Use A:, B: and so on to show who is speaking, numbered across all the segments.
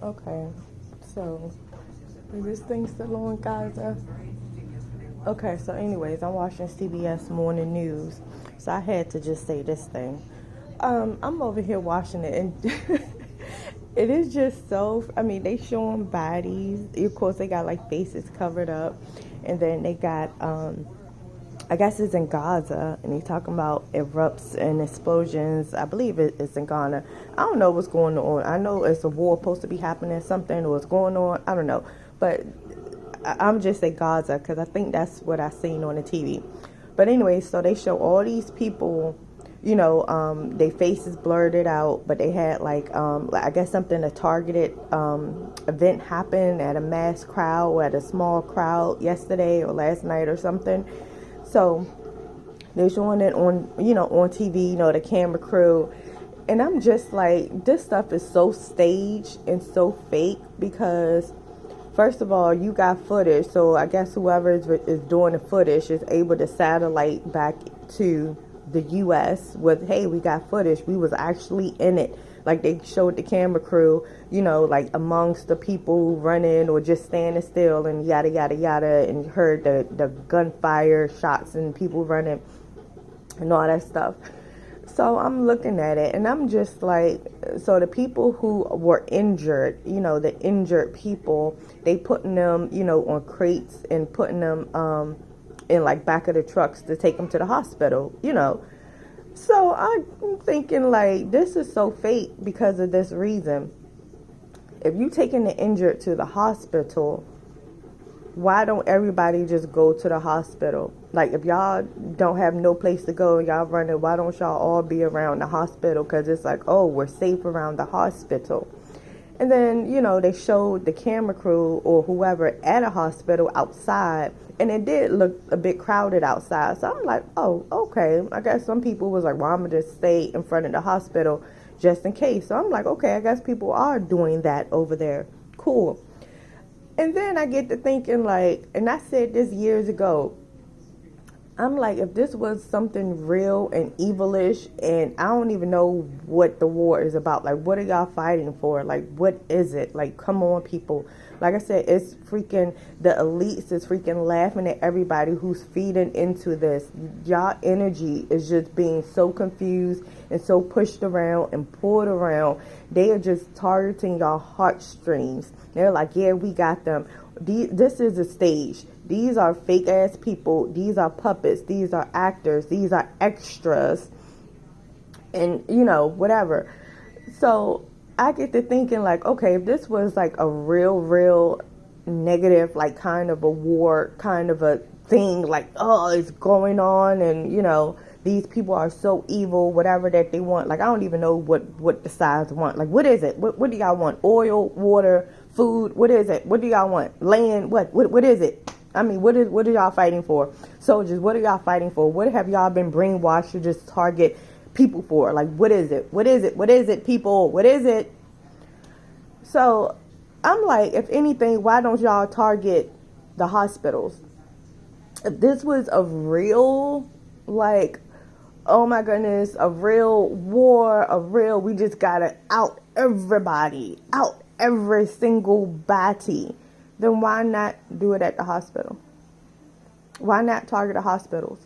A: Okay, so is this thing still on, Gaza? Okay, so anyways, I'm watching CBS Morning News, so I had to just say this thing. I'm over here watching it, and it is just so. I mean, they showing bodies. Of course, they got like faces covered up, and then they got I guess it's in Gaza, and he's talking about erupts and explosions. I believe it's in Ghana. I don't know what's going on. I know it's a war supposed to be happening, something or what's going on. I don't know, but I'm just at Gaza because I think that's what I seen on the TV. But anyway, so they show all these people, their faces blurred it out, but they had like I guess something a targeted event happened at a mass crowd or at a small crowd yesterday or last night or something. So they're showing it on TV, the camera crew. And I'm just like, this stuff is so staged and so fake because, first of all, you got footage. So I guess whoever is doing the footage is able to satellite back to the U.S. with, hey, we got footage. We was actually in it. Like they showed the camera crew, like amongst the people running or just standing still and yada, yada, yada, and heard the gunfire shots and people running and all that stuff. So I'm looking at it and I'm just like, so the people who were injured, the injured people, they putting them, on crates and putting them in like back of the trucks to take them to the hospital, So I'm thinking like this is so fake because of this reason. If you taking the injured to the hospital, why don't everybody just go to the hospital? Like if y'all don't have no place to go, y'all running, why don't y'all all be around the hospital? Because it's like, oh, we're safe around the hospital. And then, they showed the camera crew or whoever at a hospital outside. And it did look a bit crowded outside. So I'm like, oh, okay. I guess some people was like, well, I'm going to just stay in front of the hospital just in case. So I'm like, okay, I guess people are doing that over there. Cool. And then I get to thinking like, and I said this years ago, I'm like, if this was something real and evilish, and I don't even know what the war is about, like, what are y'all fighting for? Like, what is it? Like, come on, people. Like I said, it's freaking, the elites is freaking laughing at everybody who's feeding into this. Y'all energy is just being so confused and so pushed around and pulled around. They are just targeting y'all heartstrings. They're like, yeah, we got them. This is a stage. These are fake ass people. These are puppets. These are actors. These are extras. And, whatever. So I get to thinking like, okay, if this was like a real negative, like kind of a war, kind of a thing, like, oh, it's going on and, these people are so evil, whatever that they want. Like, I don't even know what the sides want. Like, what is it? What do y'all want? Oil, water, food? What is it? What do y'all want? Land? What is it? I mean, what are y'all fighting for? Soldiers, what are y'all fighting for? What have y'all been brainwashed to just target people for? Like, what is it? What is it? What is it, people? What is it? So I'm like, if anything, why don't y'all target the hospitals? If this was a real, like, oh my goodness, a real war, we just gotta out everybody, out every single body, then why not do it at the hospital? Why not target the hospitals?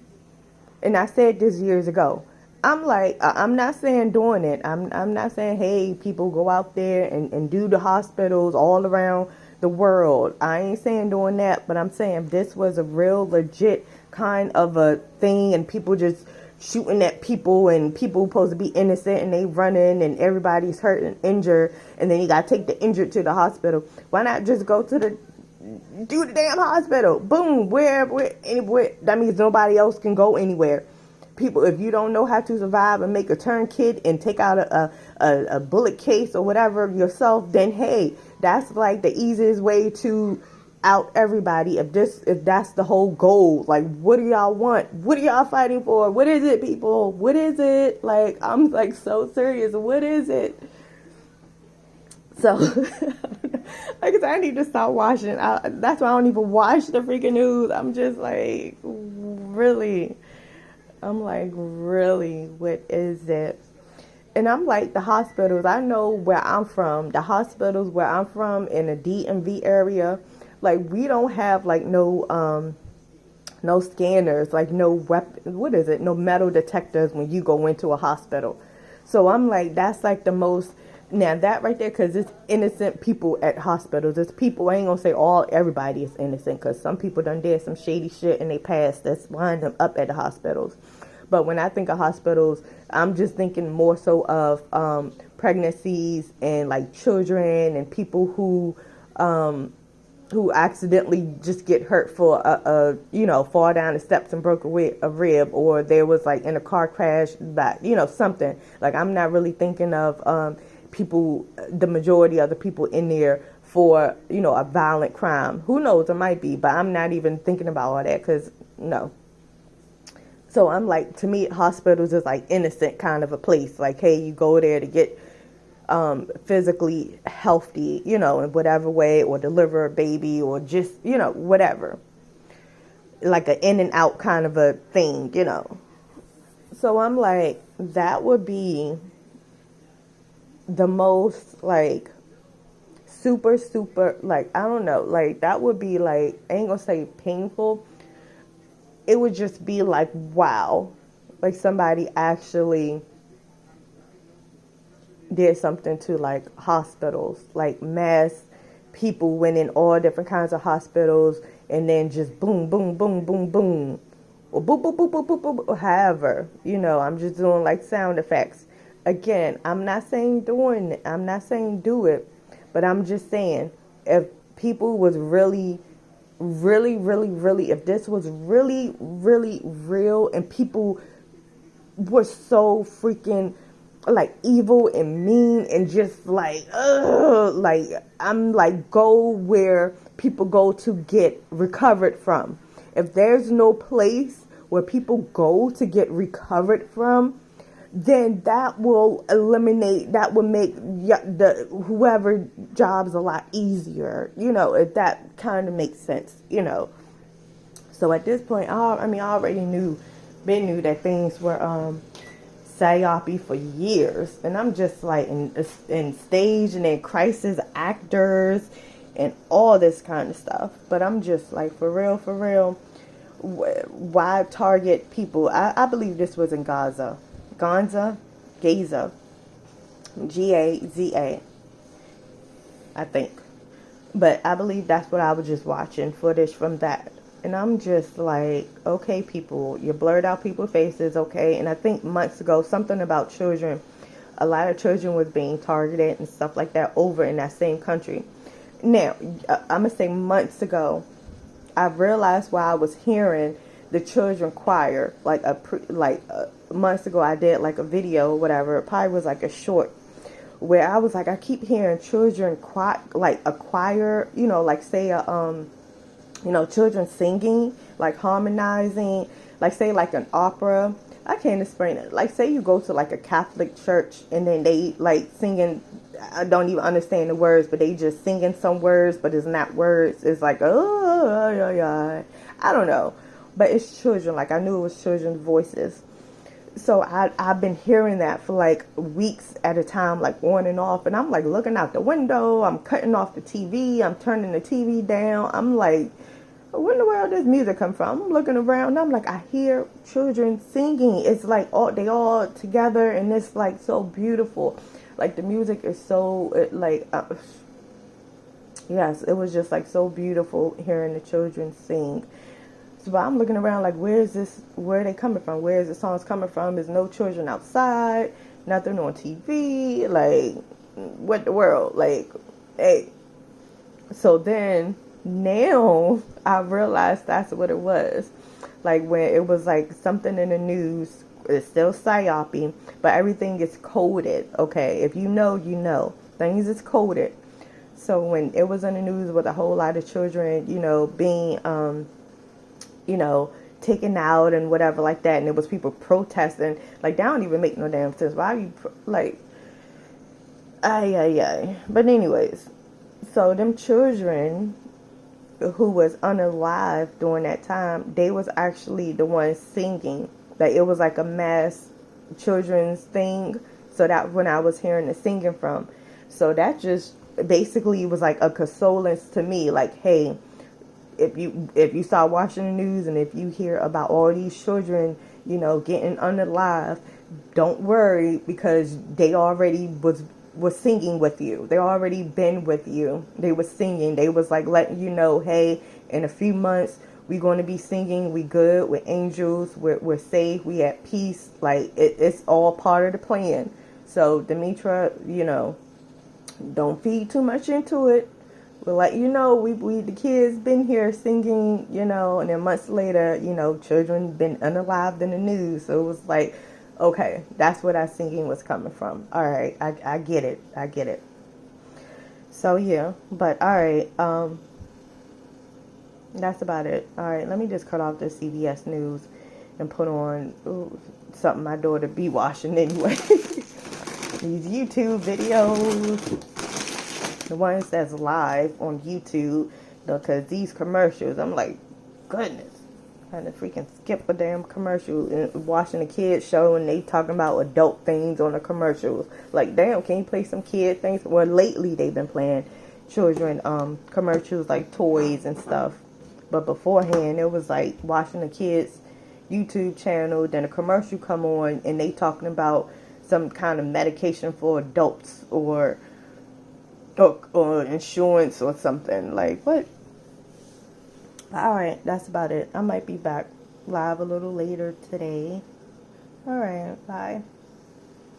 A: And I said this years ago. I'm like, I'm not saying doing it. I'm not saying, hey, people go out there and do the hospitals all around the world. I ain't saying doing that, but I'm saying if this was a real legit kind of a thing and people just shooting at people and people supposed to be innocent and they running and everybody's hurt and injured and then you got to take the injured to the hospital. Why not just go to the damn hospital? Boom, anywhere. That means nobody else can go anywhere. People, if you don't know how to survive and make a tourniquet and take out a bullet case or whatever yourself, then hey, that's like the easiest way to out everybody. If that's the whole goal, like, what do y'all want? What are y'all fighting for? What is it, people? What is it? Like, I'm like so serious. What is it? So, like I said, I need to stop watching. That's why I don't even watch the freaking news. I'm just like, really? I'm like, really? What is it? And I'm like, the hospitals, I know where I'm from, the hospitals where I'm from in the DMV area, like we don't have like no scanners, like no weapon, what is it? No metal detectors when you go into a hospital. So I'm like, that's like the most, now that right there, because it's innocent people at hospitals. It's people, I ain't gonna say everybody is innocent, because some people done did some shady shit in their past that's wind them up at the hospitals. But when I think of hospitals, I'm just thinking more so of pregnancies and like children and people who accidentally just get hurt for fall down the steps and broke a rib, or there was like in a car crash, that something like, I'm not really thinking of people, the majority of the people in there for a violent crime. Who knows, it might be, but I'm not even thinking about all that, because no. So I'm like, to me, hospitals is like innocent kind of a place. Like, hey, you go there to get physically healthy, in whatever way, or deliver a baby, or just, whatever. Like an in and out kind of a thing, So I'm like, that would be the most like super, like, I don't know, like that would be like, I ain't gonna say painful. It would just be like, wow, like somebody actually did something to like hospitals, like mass people went in all different kinds of hospitals, and then just boom, boom, boom, boom, boom, or boom, boom, boom, boom, boom, boom, boom. However, I'm just doing like sound effects. Again, I'm not saying do it, but I'm just saying, if people was really, if this was really, really real, and people were so freaking like evil and mean and just like, like, I'm like, go where people go to get recovered from. If there's no place where people go to get recovered from, then that will make the whoever jobs a lot easier, if that kind of makes sense, So at this point, I already knew that things were psyope for years, and I'm just like in stage and in crisis actors and all this kind of stuff. But I'm just like, for real, why target people? I believe this was in Gaza, Gaza, Gaza, I think. But I believe that's what I was just watching footage from that. And I'm just like, okay, people, you blurred out people's faces, okay? And I think months ago, something about children, a lot of children was being targeted and stuff like that over in that same country. Now, I'm going to say months ago, I realized while I was hearing the children choir, months ago, I did like a video or whatever. It probably was like a short, where I was like, I keep hearing children like a choir, like say children singing, like harmonizing, like say like an opera. I can't explain it. Like say you go to like a Catholic church, and then they like singing, I don't even understand the words, but they just singing some words, but it's not words. It's like, I don't know. But it's children. Like I knew it was children's voices. So I've been hearing that for like weeks at a time, like on and off. And I'm like looking out the window. I'm cutting off the TV. I'm turning the TV down. I'm like, where in the world does music come from? I'm looking around. I'm like, I hear children singing. It's like they all together, and it's like so beautiful. Like the music is so yes, it was just like so beautiful hearing the children sing. So I'm looking around like, where are they coming from? Where is the songs coming from? There's no children outside, nothing on TV. Like, what the world? Like, hey. So then now I realized that's what it was. Like when it was like something in the news, it's still psyope, but everything is coded. Okay, if you know, you know. Things is coded. So when it was in the news with a whole lot of children, being taken out and whatever like that, and it was people protesting, like that don't even make no damn sense. Why are you like, but anyways, so them children who was unalive during that time, they was actually the ones singing. Like it was like a mass children's thing, So that's when I was hearing the singing from. So that just basically was like a consolence to me. Like, hey, if you start watching the news and if you hear about all these children, you know, getting unalive, don't worry, because they already was singing with you. They already been with you. They was singing. They was like letting you know, hey, in a few months we're going to be singing. We good. We're angels. We're safe. We at peace. Like it's all part of the plan. So Demetra, you know, don't feed too much into it. We'll let you know we the kids been here singing, you know, and then months later, you know, children been unalived in the news. So it was like, okay, that's where that singing was coming from. All right, I get it. I get it. So yeah, but all right, that's about it. All right, let me just cut off the CBS News and put on something my daughter be watching anyway. These YouTube videos. The ones that's live on YouTube, because these commercials, I'm like, goodness, I had to freaking skip a damn commercial and watching the kids show and they talking about adult things on the commercials. Like, damn, can you play some kid things? Well, lately they've been playing children commercials like toys and stuff. But beforehand, it was like watching the kids' YouTube channel, then a commercial come on and they talking about some kind of medication for adults or insurance or something. Like, what? Alright, that's about it. I might be back live a little later today. Alright, bye.